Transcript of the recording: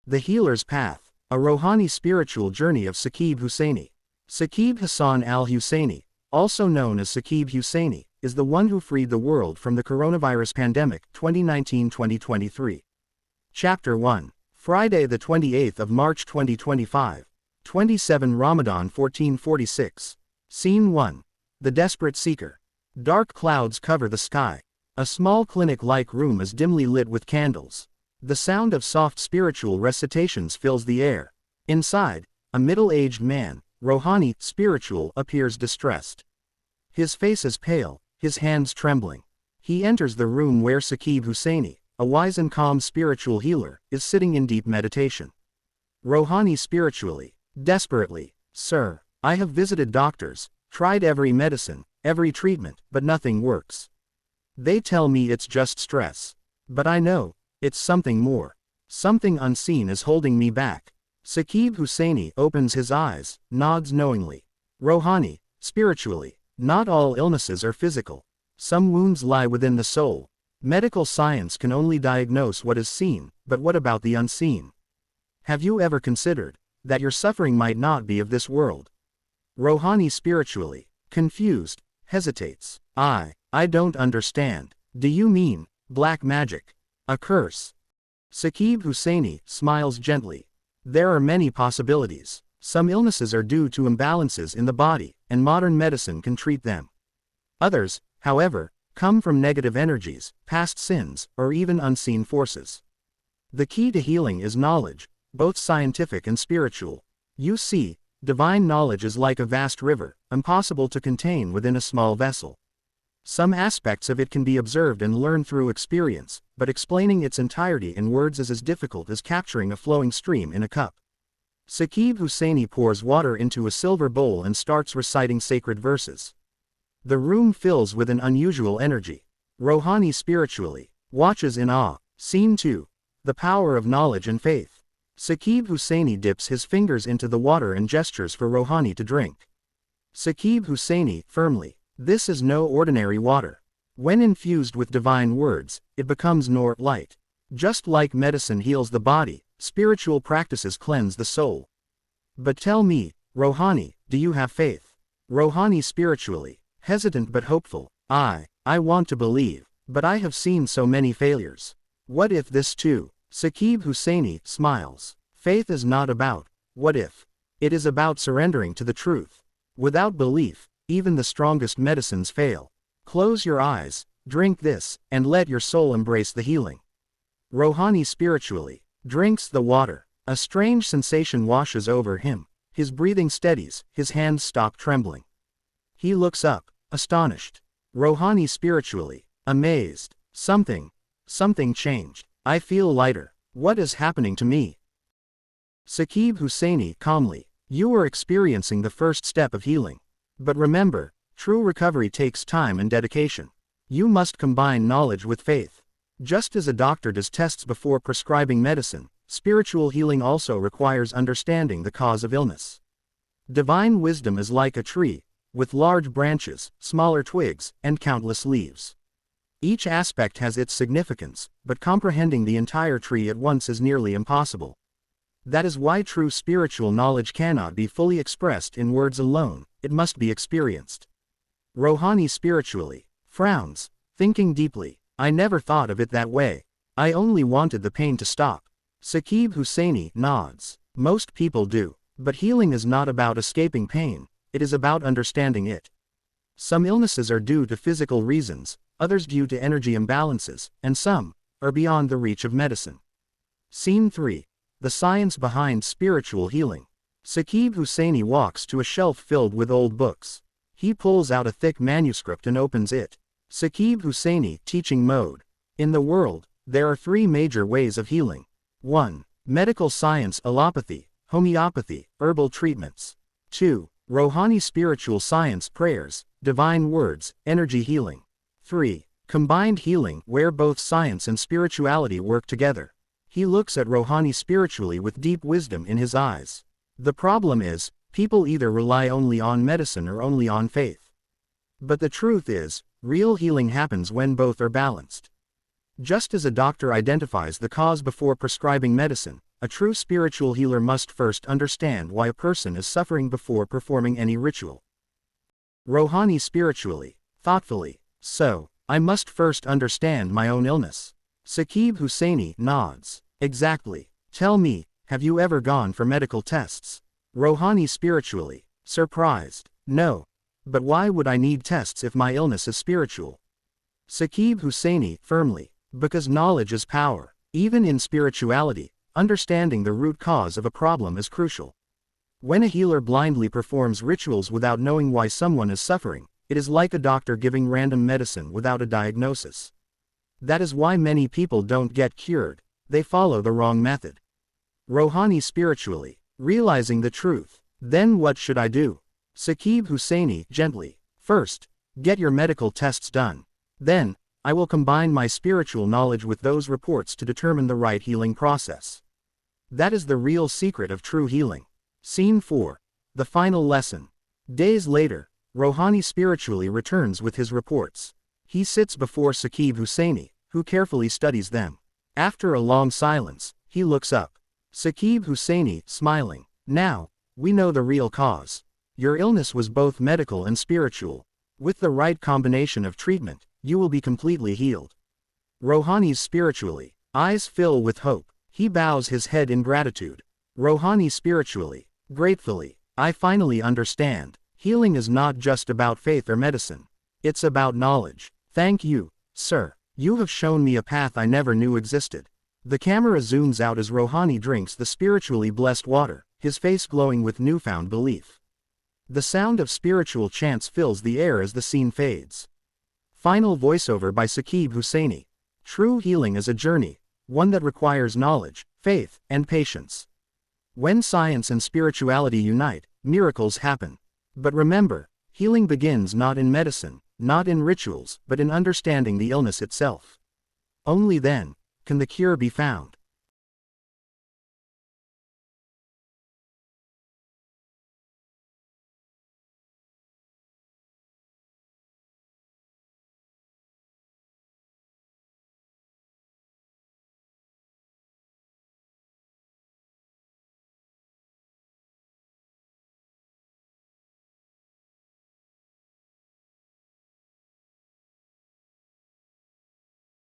The Healer's Path, a Rohani spiritual journey of Saqib Hussaini. Saqib Hassan al-Hussaini, also known as Saqib Hussaini, is the one who freed the world from the coronavirus pandemic 2019-2023. Chapter 1. Friday the 28th of March 2025. 27 Ramadan 1446. Scene 1. The Desperate Seeker. Dark clouds cover the sky. A small clinic-like room is dimly lit with candles. The sound of soft spiritual recitations fills the air. Inside, a middle-aged man, Rohani, spiritual, appears distressed. His face is pale, his hands trembling. He enters the room where Saqib Hussaini, a wise and calm spiritual healer, is sitting in deep meditation. Rohani spiritually, desperately, "Sir, I have visited doctors, tried every medicine, every treatment, but nothing works. They tell me it's just stress. But I know, it's something more. Something unseen is holding me back." Saqib Hussaini opens his eyes, nods knowingly. Rohani, spiritually, not all illnesses are physical. Some wounds lie within the soul. Medical science can only diagnose what is seen, but what about the unseen? Have you ever considered that your suffering might not be of this world? Rohani spiritually, confused, hesitates. I don't understand. Do you mean black magic? A curse? Saqib Hussaini smiles gently. There are many possibilities. Some illnesses are due to imbalances in the body, and modern medicine can treat them. Others, however, come from negative energies, past sins, or even unseen forces. The key to healing is knowledge, both scientific and spiritual. You see, divine knowledge is like a vast river, impossible to contain within a small vessel. Some aspects of it can be observed and learned through experience, but explaining its entirety in words is as difficult as capturing a flowing stream in a cup. Saqib Hussaini pours water into a silver bowl and starts reciting sacred verses. The room fills with an unusual energy. Rohani spiritually watches in awe. Scene 2. The Power of Knowledge and Faith. Saqib Hussaini dips his fingers into the water and gestures for Rohani to drink. Saqib Hussaini, firmly, "This is no ordinary water. When infused with divine words, it becomes Nur, light. Just like medicine heals the body, spiritual practices cleanse the soul. But tell me, Rohani, do you have faith?" Rohani spiritually, hesitant but hopeful. I want to believe, but I have seen so many failures. What if this too?" Saqib Hussaini smiles. Faith is not about what if. It is about surrendering to the truth. Without belief, even the strongest medicines fail. Close your eyes, drink this, and let your soul embrace the healing. Rohani spiritually drinks the water. A strange sensation washes over him. His breathing steadies, his hands stop trembling. He looks up, astonished. Rohani spiritually amazed. Something changed. I feel lighter. What is happening to me? Saqib Hussaini calmly. You are experiencing the first step of healing. But remember, true recovery takes time and dedication. You must combine knowledge with faith. Just as a doctor does tests before prescribing medicine, spiritual healing also requires understanding the cause of illness. Divine wisdom is like a tree, with large branches, smaller twigs, and countless leaves. Each aspect has its significance, but comprehending the entire tree at once is nearly impossible. That is why true spiritual knowledge cannot be fully expressed in words alone, it must be experienced. Rohani spiritually frowns, thinking deeply. I never thought of it that way. I only wanted the pain to stop. Saqib Hussaini nods. Most people do, but healing is not about escaping pain, it is about understanding it. Some illnesses are due to physical reasons, others due to energy imbalances, and some are beyond the reach of medicine. Scene 3. The Science Behind Spiritual Healing. Saqib Hussaini walks to a shelf filled with old books. He pulls out a thick manuscript and opens it. Saqib Hussaini teaching mode. In the world, there are three major ways of healing. 1. Medical science, allopathy, homeopathy, herbal treatments. 2. Rohani spiritual science, prayers, divine words, energy healing. 3. Combined healing, where both science and spirituality work together. He looks at Rohani spiritually with deep wisdom in his eyes. The problem is, people either rely only on medicine or only on faith. But the truth is, real healing happens when both are balanced. Just as a doctor identifies the cause before prescribing medicine, A true spiritual healer must first understand why a person is suffering before performing any ritual. Rohani spiritually, thoughtfully. So, I must first understand my own illness. Saqib Hussaini nods. Exactly. Tell me, have you ever gone for medical tests? Rohani spiritually, surprised. No. But why would I need tests if my illness is spiritual? Saqib Hussaini firmly. Because knowledge is power. Even in spirituality, understanding the root cause of a problem is crucial. When a healer blindly performs rituals without knowing why someone is suffering, it is like a doctor giving random medicine without a diagnosis. That is why many people don't get cured. They follow the wrong method. Rohani spiritually, realizing the truth. Then what should I do? Saqib Hussaini gently. First, get your medical tests done. Then, I will combine my spiritual knowledge with those reports to determine the right healing process. That is the real secret of true healing. Scene 4. The final lesson. Days later, Rohani spiritually returns with his reports. He sits before Saqib Hussaini, who carefully studies them. After a long silence, he looks up. Saqib Hussaini, smiling. Now, we know the real cause. Your illness was both medical and spiritual. With the right combination of treatment, you will be completely healed. Rohani's spiritually, eyes fill with hope. He bows his head in gratitude. Rohani spiritually, gratefully, I finally understand. Healing is not just about faith or medicine. It's about knowledge. Thank you, sir. You have shown me a path I never knew existed. The camera zooms out as Rohani drinks the spiritually blessed water, his face glowing with newfound belief. The sound of spiritual chants fills the air as the scene fades. Final voiceover by Saqib Hussaini. True healing is a journey, one that requires knowledge, faith, and patience. When science and spirituality unite, miracles happen. But remember, healing begins not in medicine, not in rituals, but in understanding the illness itself. Only then can the cure be found.